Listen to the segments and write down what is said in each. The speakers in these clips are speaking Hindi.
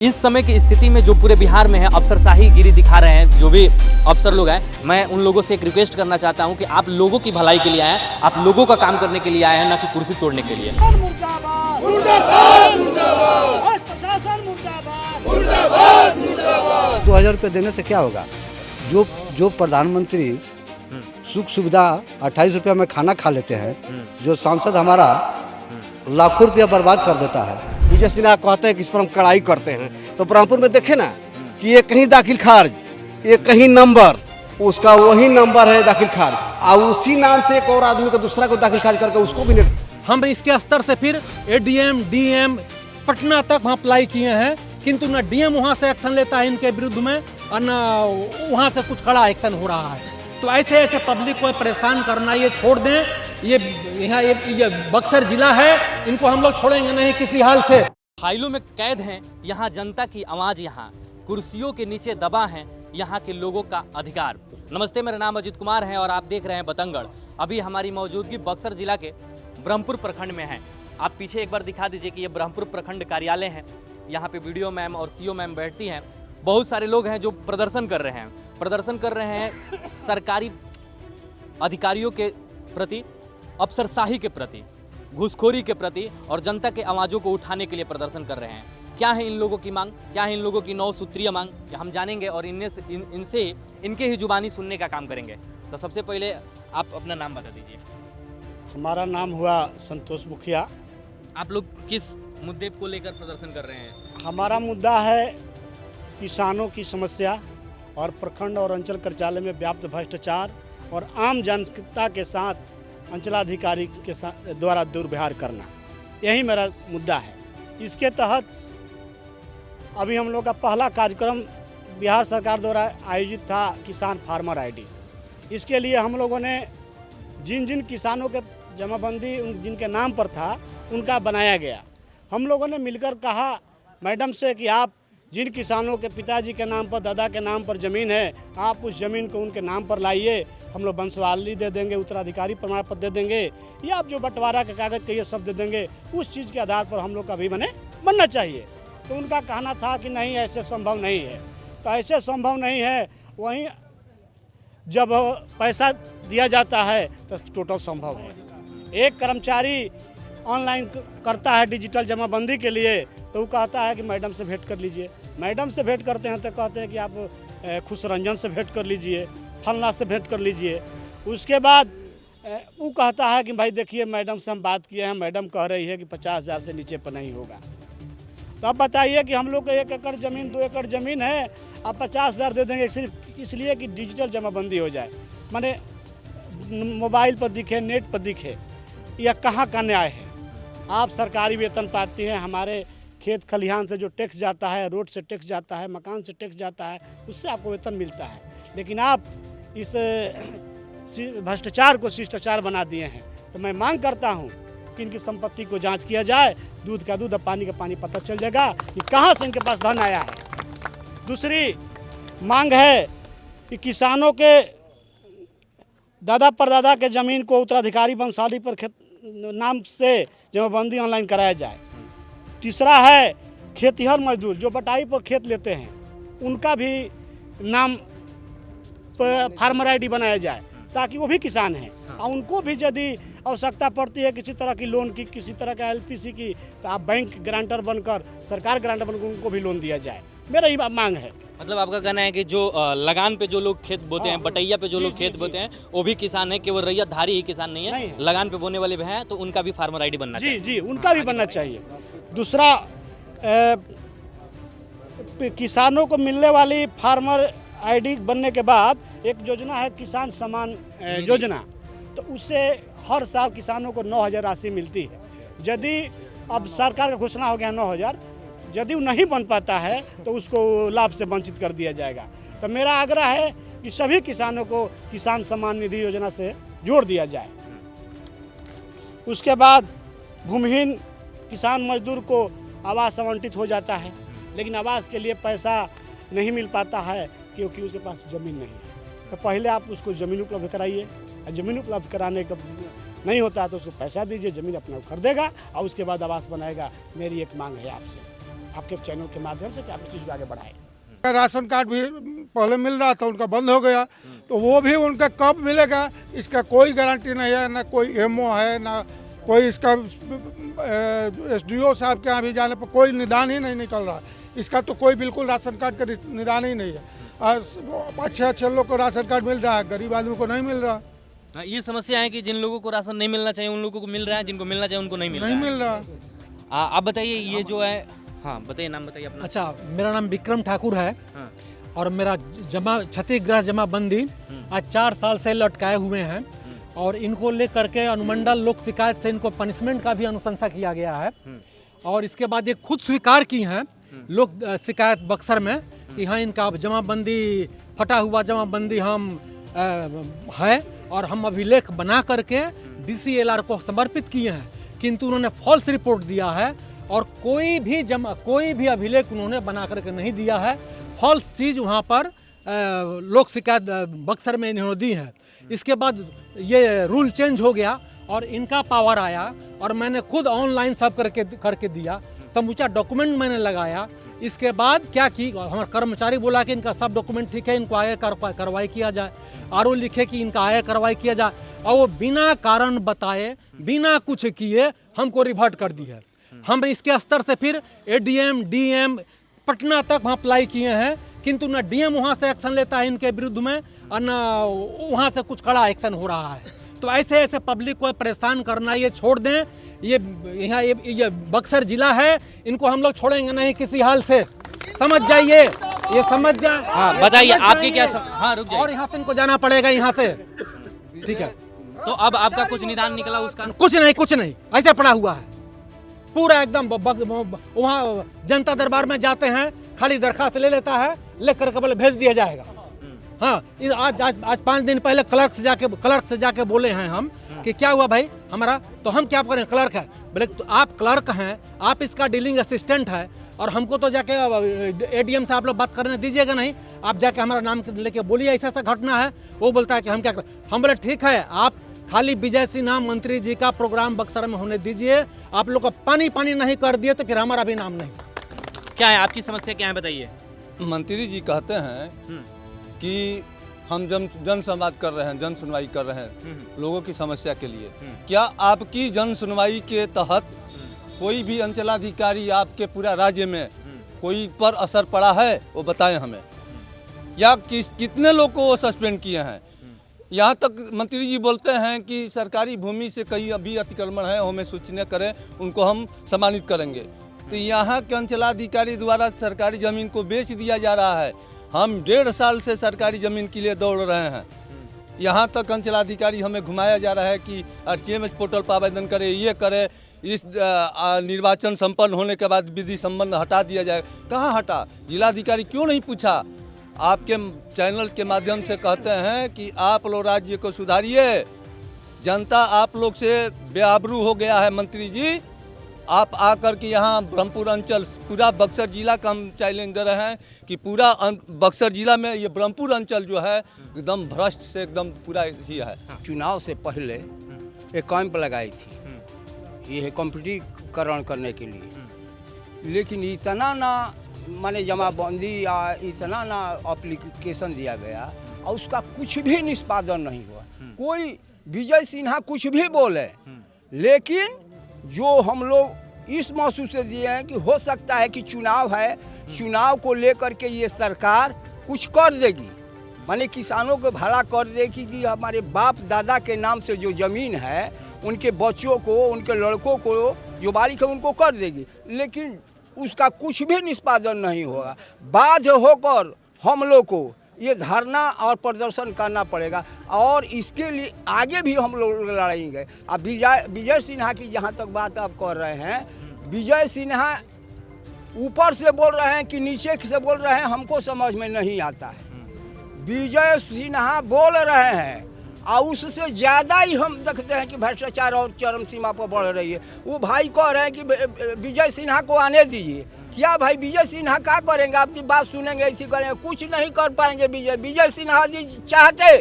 इस समय की स्थिति में जो पूरे बिहार में है अफसरशाही गिरी दिखा रहे हैं जो भी अफसर लोग हैं, मैं उन लोगों से एक रिक्वेस्ट करना चाहता हूं कि आप लोगों की भलाई के लिए आए हैं, आप लोगों का काम करने के लिए आए हैं, ना कि कुर्सी तोड़ने के लिए। मुर्दाबाद मुर्दाबाद मुर्दाबाद प्रशासन मुर्दाबाद मुर्दाबाद मुर्दाबाद। 2000 रुपये देने से क्या होगा? जो प्रधानमंत्री सुख सुविधा 28 रुपया में खाना खा लेते हैं, जो सांसद हमारा लाखों रुपया बर्बाद कर देता है। विजय सिन्हा कहते हैं कि इस पर हम कड़ाई करते हैं, तो ब्रह्मपुर में देखे ना कि ये कहीं दाखिल खारिज, ये कहीं नंबर, उसका वही नंबर है दाखिल खारिज, और उसी नाम से एक और आदमी को दूसरा को दाखिल खारिज करके उसको भी नहीं। हम इसके स्तर से फिर एडीएम डीएम पटना तक वहाँ अप्लाई किए हैं, किंतु न डीएम वहाँ से एक्शन लेता है इनके विरुद्ध में और न वहाँ से कुछ कड़ा एक्शन हो रहा है। तो ऐसे ऐसे पब्लिक को परेशान करना ये छोड़ दें। ये यहाँ ये बक्सर जिला है, इनको हम लोग छोड़ेंगे नहीं किसी हाल से। फाइलों में कैद हैं यहाँ जनता की आवाज़, यहाँ कुर्सियों के नीचे दबा है यहाँ के लोगों का अधिकार। नमस्ते, मेरा नाम अजित कुमार है और आप देख रहे हैं बतंगड़। अभी हमारी मौजूदगी बक्सर जिला के ब्रह्मपुर प्रखंड में है। आप पीछे एक बार दिखा दीजिए कि ये ब्रह्मपुर प्रखंड कार्यालय है। यहाँ पे वीडियो मैम और सीओ मैम बैठती हैं। बहुत सारे लोग हैं जो प्रदर्शन कर रहे हैं सरकारी अधिकारियों के प्रति, अफसरशाही के प्रति, घूसखोरी के प्रति और जनता के आवाज़ों को उठाने के लिए प्रदर्शन कर रहे हैं। क्या है इन लोगों की मांग, क्या है इन लोगों की 9 सूत्रीय मांग, हम जानेंगे और इनसे इनके ही जुबानी सुनने का काम करेंगे। तो सबसे पहले आप अपना नाम बता दीजिए। हमारा नाम हुआ संतोष मुखिया। आप लोग किस मुद्दे को लेकर प्रदर्शन कर रहे हैं? हमारा मुद्दा है किसानों की समस्या और प्रखंड और अंचल कार्यालय में व्याप्त भ्रष्टाचार और आम जनता के साथ अंचलाधिकारी के द्वारा दुर्व्यवहार करना, यही मेरा मुद्दा है। इसके तहत अभी हम लोग का पहला कार्यक्रम बिहार सरकार द्वारा आयोजित था किसान फार्मर आईडी। इसके लिए हम लोगों ने जिन जिन किसानों के जमाबंदी जिनके नाम पर था उनका बनाया गया। हम लोगों ने मिलकर कहा मैडम से कि आप जिन किसानों के पिताजी के नाम पर, दादा के नाम पर ज़मीन है, आप उस ज़मीन को उनके नाम पर लाइए, हम लोग वंशवाली दे देंगे, उत्तराधिकारी प्रमाण पत्र दे देंगे, या आप जो बंटवारा के कागज़ के ये सब दे देंगे। उस चीज़ के आधार पर हम लोग का भी बनना चाहिए। तो उनका कहना था कि नहीं, ऐसे संभव नहीं है। तो ऐसे संभव नहीं है, वहीं जब पैसा दिया जाता है तो टोटल संभव है। एक कर्मचारी ऑनलाइन करता है डिजिटल जमाबंदी के लिए, तो वो कहता है कि मैडम से भेंट कर लीजिए। मैडम से भेंट करते हैं तो कहते हैं कि आप खुशरंजन से भेंट कर लीजिए, फलना से भेंट कर लीजिए। उसके बाद वो कहता है कि भाई देखिए मैडम से हम बात किए हैं, मैडम कह रही है कि 50,000 से नीचे पर नहीं होगा। तो अब बताइए कि हम लोग को 1 एकड़ ज़मीन 2 एकड़ ज़मीन है, अब 50,000 दे देंगे सिर्फ इसलिए कि डिजिटल जमाबंदी हो जाए, माने मोबाइल पर दिखे, नेट पर दिखे। यह कहाँ का न्याय है? आप सरकारी वेतन पाती हैं, हमारे खेत खलिहान से जो टैक्स जाता है, रोड से टैक्स जाता है, मकान से टैक्स जाता है, उससे आपको वेतन मिलता है। लेकिन आप इस भ्रष्टाचार को शिष्टाचार बना दिए हैं। तो मैं मांग करता हूं कि इनकी संपत्ति को जांच किया जाए, दूध का दूध और पानी का पानी पता चल जाएगा कि कहां से इनके पास धन आया है। दूसरी मांग है कि किसानों के दादा परदादा के ज़मीन को उत्तराधिकारी वंशावली पर नाम से जमाबंदी ऑनलाइन कराया जाए। तीसरा है खेतिहर मजदूर जो बटाई पर खेत लेते हैं, उनका भी नाम पर फार्मर आईडी बनाया जाए ताकि वो भी किसान हैं और उनको भी यदि आवश्यकता पड़ती है किसी तरह की लोन की, किसी तरह का एलपीसी की, तो आप बैंक गारंटर बनकर, सरकार गारंटर बनकर उनको भी लोन दिया जाए। मेरा ये मांग है। मतलब आपका कहना है कि जो लगान पे जो लोग खेत बोते हैं, बटैया पे जो लोग खेत बोते हैं, वो भी किसान है, केवल रैयतधारी ही किसान नहीं है, लगान पे बोने वाले भी हैं, तो उनका भी फार्मर आईडी बनना चाहिए। जी, उनका भी बनना चाहिए। दूसरा, किसानों को मिलने वाली फार्मर आईडी बनने के बाद एक योजना है किसान सम्मान योजना, तो उससे हर साल किसानों को 9,000 राशि मिलती है। यदि अब सरकार का घोषणा हो गया 9,000, यदि वो नहीं बन पाता है तो उसको लाभ से वंचित कर दिया जाएगा। तो मेरा आग्रह है कि सभी किसानों को किसान सम्मान निधि योजना से जोड़ दिया जाए। उसके बाद भूमिहीन किसान मजदूर को आवास आवंटित हो जाता है, लेकिन आवास के लिए पैसा नहीं मिल पाता है क्योंकि उसके पास ज़मीन नहीं है। तो पहले आप उसको ज़मीन उपलब्ध कराइए, और ज़मीन उपलब्ध कराने का नहीं होता है तो उसको पैसा दीजिए, ज़मीन अपना खरीदेगा और उसके बाद आवास बनाएगा। मेरी एक मांग है आपसे। आपके चैनल के माध्यम से कि आप इस चीज़ को आगे बढ़ाएं। राशन कार्ड भी पहले मिल रहा था, उनका बंद हो गया, तो वो भी उनका कब मिलेगा इसका कोई गारंटी नहीं है, ना कोई एमओ है, ना कोई इसका एसडीओ साहब के यहाँ भी जाने पर कोई निदान ही नहीं निकल रहा। इसका तो कोई बिल्कुल राशन कार्ड का निदान ही नहीं है। अच्छे लोग को राशन कार्ड मिल रहा है, गरीब आदमी को नहीं मिल रहा। ये समस्या है कि जिन लोगों को राशन नहीं मिलना चाहिए उन लोगों को मिल रहा है, जिनको मिलना चाहिए उनको नहीं मिल रहा। आप बताइए ये जो है, हाँ बताइए, नाम बताइए अपना। अच्छा, मेरा नाम विक्रम ठाकुर है। हाँ। और मेरा क्षतिग्रस्त जमाबंदी आज 4 साल से लटकाए हुए हैं और इनको लेकर के अनुमंडल लोक शिकायत से इनको पनिशमेंट का भी अनुशंसा किया गया है। और इसके बाद ये खुद स्वीकार की हैं लोक शिकायत बक्सर में कि हाँ इनका जमाबंदी फटा हुआ जमाबंदी हम है और हम अभिलेख बना करके DCLR को समर्पित किए हैं, किंतु उन्होंने फॉल्स रिपोर्ट दिया है और कोई भी अभिलेख उन्होंने बना करके नहीं दिया है। फॉल्स चीज़ वहाँ पर लोक शिकायत बक्सर में इन्होंने दी है। इसके बाद ये रूल चेंज हो गया और इनका पावर आया और मैंने खुद ऑनलाइन सब करके दिया, समूचा डॉक्यूमेंट मैंने लगाया। इसके बाद क्या की हमारा कर्मचारी बोला कि इनका सब डॉक्यूमेंट ठीक है, इनको आगे कार्रवाई किया जाए। आरओ लिखे कि इनका आगे कार्रवाई किया जाए और वो बिना कारण बताए बिना कुछ किए हमको रिवर्ट कर दी है। हम इसके स्तर से फिर ADM DM पटना तक वहाँ अप्लाई किए हैं, किंतु न DM वहाँ से एक्शन लेता है इनके विरुद्ध में और न वहाँ से कुछ कड़ा एक्शन हो रहा है। तो ऐसे पब्लिक को परेशान करना ये छोड़ दें। ये यहाँ ये बक्सर जिला है, इनको हम लोग छोड़ेंगे नहीं किसी हाल से, समझ जाइए, ये समझ जाए। हाँ बताइए आपकी क्या हाँ रुक जाइए। और यहाँ से इनको जाना पड़ेगा यहाँ से, ठीक है। तो अब आपका कुछ निदान निकला उसका? कुछ नहीं, ऐसे पड़ा हुआ है पूरा एकदम। वहाँ जनता दरबार में जाते हैं, खाली दरखास्त ले लेता है, लेकर के बोले भेज दिया जाएगा। हाँ, आज 5 दिन पहले क्लर्क से जाके बोले हैं हम कि क्या हुआ भाई हमारा, तो हम क्या करें, क्लर्क है। बोले तो आप क्लर्क हैं, आप इसका डीलिंग असिस्टेंट है और हमको तो जाके ADM से आप लोग बात करने दीजिएगा नहीं, आप जाके हमारा नाम लेके बोलिए ऐसा घटना है। वो बोलता है कि हम क्या करें। हम बोले ठीक है, आप खाली विजय सिन्हा मंत्री जी का प्रोग्राम बक्सर में होने दीजिए, आप लोग को पानी नहीं कर दिए तो फिर हमारा भी नाम नहीं। क्या है आपकी समस्या, क्या है बताइए। मंत्री जी कहते हैं कि हम जन संवाद कर रहे हैं, जन सुनवाई कर रहे हैं लोगों की समस्या के लिए। क्या आपकी जन सुनवाई के तहत कोई भी अंचलाधिकारी आपके पूरा राज्य में कोई पर असर पड़ा है, वो बताएं हमें। या कितने लोग को सस्पेंड किए हैं? यहाँ तक मंत्री जी बोलते हैं कि सरकारी भूमि से कहीं अभी अतिक्रमण है, हमें सूचना करें, उनको हम सम्मानित करेंगे। तो यहाँ के अंचलाधिकारी द्वारा सरकारी ज़मीन को बेच दिया जा रहा है। हम 1.5 साल से सरकारी ज़मीन के लिए दौड़ रहे हैं। यहाँ तक अंचलाधिकारी हमें घुमाया जा रहा है कि RCMS पोर्टल पर आवेदन करें, ये करें, इस निर्वाचन संपन्न होने के बाद विधि संबंध हटा दिया जाए। कहाँ हटा? जिलाधिकारी क्यों नहीं पूछा? आपके चैनल के माध्यम से कहते हैं कि आप लोग राज्य को सुधारिए, जनता आप लोग से बेआबरू हो गया है। मंत्री जी आप आकर के यहाँ ब्रह्मपुर अंचल, पूरा बक्सर जिला का हम चैलेंज दे रहे हैं कि पूरा बक्सर जिला में ये ब्रह्मपुर अंचल जो है एकदम भ्रष्ट से एकदम पूरा ही है। चुनाव से पहले एक कैंप लगाई थी, ये है कॉम्पिटिकरण करने के लिए, लेकिन इतना ना माने जमाबंदी या इतना ना एप्लीकेशन दिया गया और उसका कुछ भी निष्पादन नहीं हुआ। कोई विजय सिन्हा कुछ भी बोले, लेकिन जो हम लोग इस महसूस से दिए हैं कि हो सकता है कि चुनाव है, चुनाव को लेकर के ये सरकार कुछ कर देगी, माने किसानों को भला कर देगी कि हमारे बाप दादा के नाम से जो ज़मीन है उनके बच्चों को, उनके लड़कों को जो बालिक है उनको कर देगी, लेकिन उसका कुछ भी निष्पादन नहीं होगा। बाध्य होकर हम लोग को ये धरना और प्रदर्शन करना पड़ेगा और इसके लिए आगे भी हम लोग लड़ेंगे। अब विजय सिन्हा की जहाँ तक बात आप कर रहे हैं, विजय सिन्हा ऊपर से बोल रहे हैं कि नीचे से बोल रहे हैं, हमको समझ में नहीं आता है। विजय सिन्हा बोल रहे हैं और उससे ज़्यादा ही हम देखते हैं कि भ्रष्टाचार और चरम सीमा पर बढ़ रही है। वो भाई कह रहे हैं कि विजय सिन्हा को आने दीजिए। क्या भाई विजय सिन्हा क्या करेंगे? आपकी बात सुनेंगे, ऐसी करेंगे, कुछ नहीं कर पाएंगे। विजय सिन्हा जी चाहते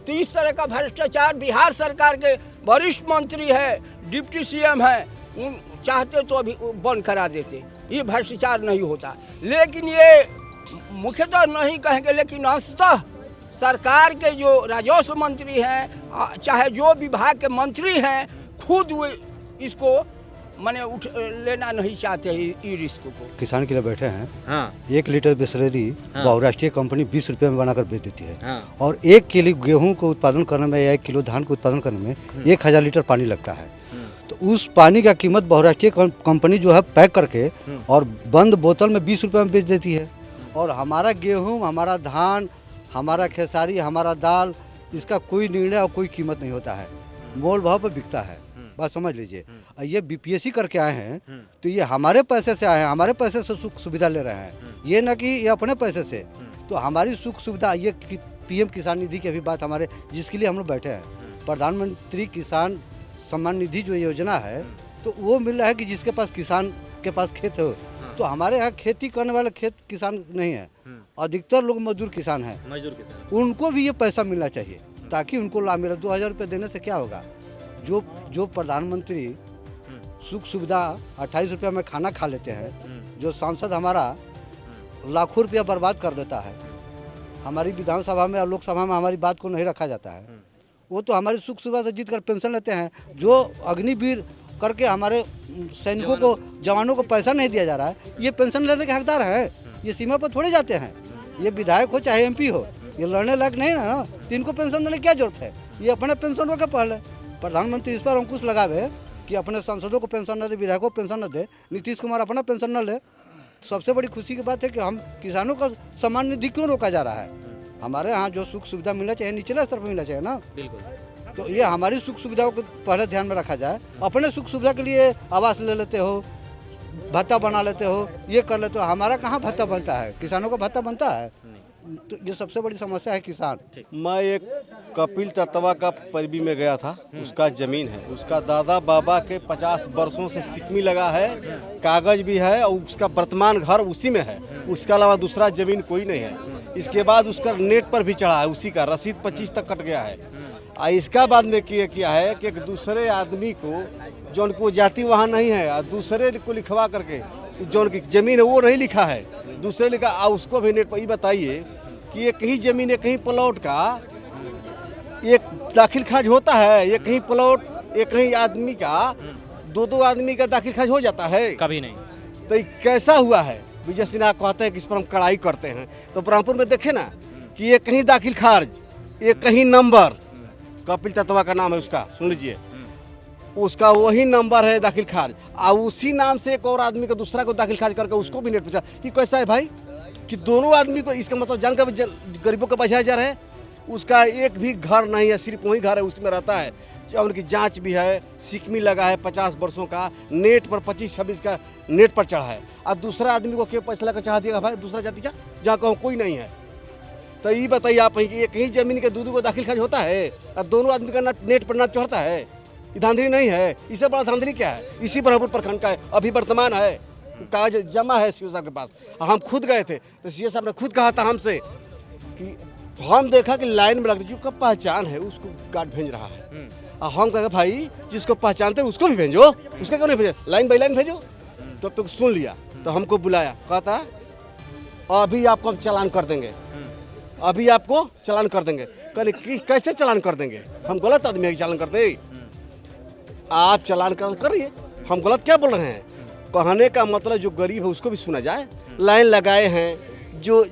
तो इस तरह का भ्रष्टाचार, बिहार सरकार के वरिष्ठ मंत्री है, डिप्टी CM है, उन चाहते तो अभी बंद करा देते। ये भ्रष्टाचार नहीं होता। लेकिन ये मुख्यतः नहीं कहेंगे, लेकिन अंशतः सरकार के जो राजस्व मंत्री हैं, चाहे जो विभाग के मंत्री हैं, खुद वो इसको माने उठ लेना नहीं चाहते ई रिस्क को। किसान के लिए बैठे हैं। हाँ 1 लीटर बिस्लरी हाँ। बहुराष्ट्रीय कंपनी 20 रुपये में बनाकर बेच देती है। हाँ। और 1 किलो गेहूं को उत्पादन करने में या 1 किलो धान को उत्पादन करने में 1000 लीटर पानी लगता है। तो उस पानी का कीमत बहुराष्ट्रीय कंपनी जो है पैक करके और बंद बोतल में 20 रुपये में बेच देती है। और हमारा गेहूँ, हमारा धान, हमारा खेसारी, हमारा दाल, इसका कोई निर्णय और कोई कीमत नहीं होता है, मोल भाव पर बिकता है। बात समझ लीजिए। ये बीपीएससी करके आए हैं तो ये हमारे पैसे से आए हैं, हमारे पैसे से सुख सुविधा ले रहे हैं, ये ना कि ये अपने पैसे से। तो हमारी सुख सुविधा ये पीएम किसान निधि की अभी बात हमारे, जिसके लिए हम लोग बैठे हैं, प्रधानमंत्री किसान सम्मान निधि जो योजना है, तो वो मिल रहा है कि जिसके पास किसान के पास खेत हो। तो हमारे यहाँ खेती करने वाले खेत किसान नहीं है, अधिकतर लोग मजदूर किसान हैं, मजदूर किसान। उनको भी ये पैसा मिलना चाहिए ताकि उनको लाभ मिले। 2000 रुपये देने से क्या होगा? जो प्रधानमंत्री सुख सुविधा 28 रुपये में खाना खा लेते हैं, जो सांसद हमारा लाखों रुपया बर्बाद कर देता है, हमारी विधानसभा में और लोकसभा में हमारी बात को नहीं रखा जाता है, वो तो हमारी सुख सुविधा से जीत कर पेंशन लेते हैं। जो अग्निवीर करके हमारे सैनिकों को, जवानों को पैसा नहीं दिया जा रहा है, ये पेंशन लेने के हकदार हैं। ये सीमा पर थोड़े जाते हैं, ये विधायक हो चाहे एमपी हो, ये लड़ने लायक नहीं है ना, तो इनको पेंशन देने की क्या जरूरत है? ये अपने पेंशन को क्या पहले प्रधानमंत्री इस पर अंकुश लगावे कि अपने सांसदों को पेंशन न दे, विधायकों को पेंशन न दे, नीतीश कुमार अपना पेंशन न ले। सबसे बड़ी खुशी की बात है कि हम किसानों का सम्मान निधि क्यों रोका जा रहा है? हमारे यहाँ जो सुख सुविधा मिलना चाहिए निचले स्तर पर मिलना चाहिए ना। बिल्कुल। तो ये हमारी सुख सुविधाओं को पहले ध्यान में रखा जाए। अपने सुख सुविधा के लिए आवास ले लेते हो, भत्ता बना लेते हो, ये कर लेते हो, हमारा कहाँ भत्ता बनता है? किसानों का भत्ता बनता है? तो ये सबसे बड़ी समस्या है किसान। मैं एक कपिल तत्वा का परिवी में गया था, उसका ज़मीन है, उसका दादा बाबा के 50 वर्षों से सिकमी लगा है, कागज़ भी है और उसका वर्तमान घर उसी में है, उसके अलावा दूसरा ज़मीन कोई नहीं है। इसके बाद उसका नेट पर भी चढ़ा है, उसी का रसीद 25 तक कट गया है। इसका बाद में किया है कि एक दूसरे आदमी को जो उनको जाति वहाँ नहीं है, दूसरे को लिखवा करके जो उनकी ज़मीन है वो नहीं लिखा है, दूसरे लिखा, उसको भी नेट पर। ये बताइए कि ये कहीं ज़मीन है, कहीं प्लॉट का एक दाखिल खारिज होता है, ये कहीं प्लॉट, ये कहीं आदमी का, दो आदमी का दाखिल खारिज हो जाता है? कभी नहीं। तो ये कैसा हुआ है? विजय सिन्हा कहते हैं कि इस पर हम कड़ाई करते हैं। तो ब्रह्मपुर में देखे ना कि ये कहीं दाखिल खारिज, ये कहीं नंबर, कपिल तत्वा का नाम है उसका, सुन लीजिए, उसका वही नंबर है दाखिल खारिज, और उसी नाम से एक और आदमी को, दूसरा को दाखिल खारिज करके उसको भी नेट पूछा कि कैसा है भाई, कि दोनों आदमी को, इसका मतलब जानकर गरीबों का बचाया जा रहा है। उसका एक भी घर नहीं है, सिर्फ वही घर है, उसमें रहता है, उनकी जांच भी है, सिकमी लगा है 50 वर्षों का, नेट पर 25-26 का नेट पर चढ़ा है, और दूसरा आदमी को क्यों पैसा लगा चढ़ा दिया भाई? दूसरा जाति का जहाँ कहूँ कोई नहीं है। तो ये बताइए आप कि ये कहीं ज़मीन के दूध को दाखिल खारिज होता है और दोनों आदमी का नेट पर ना चढ़ता है? ये धांधली नहीं है? इससे बड़ा धांधली क्या है? इसी ब्रह्मपुर प्रखंड का है, अभी वर्तमान है, कागज जमा है सीओ साहब के पास। हम खुद गए थे तो सीओ साहब ने खुद कहा था हमसे कि हम देखा कि लाइन में लगती, जो पहचान है उसको गार्ड भेज रहा है, और हम कहे भाई जिसको पहचानते हैं उसको भी भेजो, उसका क्यों नहीं भेजो, लाइन बाई लाइन भेजो। तब तो सुन लिया, तो हमको बुलाया, कहता अभी आपको हम चालान कर देंगे, अभी आपको चालान कर देंगे। कहने कैसे चालान कर देंगे? हम गलत आदमी है चालान कर दे? आप चालान करिए, हम गलत क्या बोल रहे हैं? कहने का मतलब जो गरीब है उसको भी सुना जाए। लाइन लगाए हैं, जो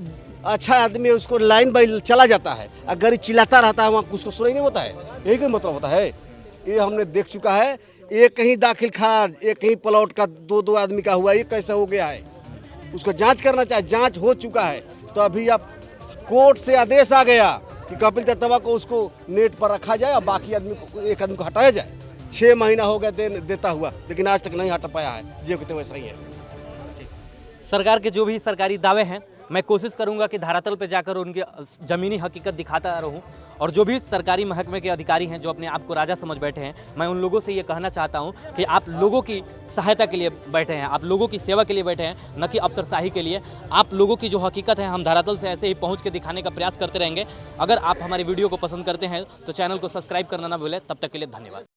अच्छा आदमी है उसको लाइन बाई चला जाता है, और गरीब चिल्लाता रहता है, वहाँ उसको सुनाई नहीं होता है, यही कोई मतलब होता है? ये हमने देख चुका है। एक कहीं दाखिल खारिज, एक कहीं प्लॉट का दो आदमी का हुआ, ये कैसे हो गया है? उसको जांच करना चाहिए, जांच हो चुका है। तो अभी आप कोर्ट से आदेश आ गया कि कपिल तत्वा को उसको नेट पर रखा जाए और बाकी आदमी को, एक आदमी को हटाया जाए। 6 महीना हो गया देता हुआ, लेकिन आज तक नहीं हटा पाया है। जो कहते वैसा ही है। सरकार के जो भी सरकारी दावे हैं, मैं कोशिश करूंगा कि धरातल पे जाकर उनकी ज़मीनी हकीकत दिखाता रहूं, और जो भी सरकारी महकमे के अधिकारी हैं जो अपने आप को राजा समझ बैठे हैं, मैं उन लोगों से ये कहना चाहता हूं कि आप लोगों की सहायता के लिए बैठे हैं, आप लोगों की सेवा के लिए बैठे हैं, न कि अफसरशाही के लिए। आप लोगों की जो हकीकत है हम धरातल से ऐसे ही पहुँच के दिखाने का प्रयास करते रहेंगे। अगर आप हमारे वीडियो को पसंद करते हैं तो चैनल को सब्सक्राइब करना ना भूलें। तब तक के लिए धन्यवाद।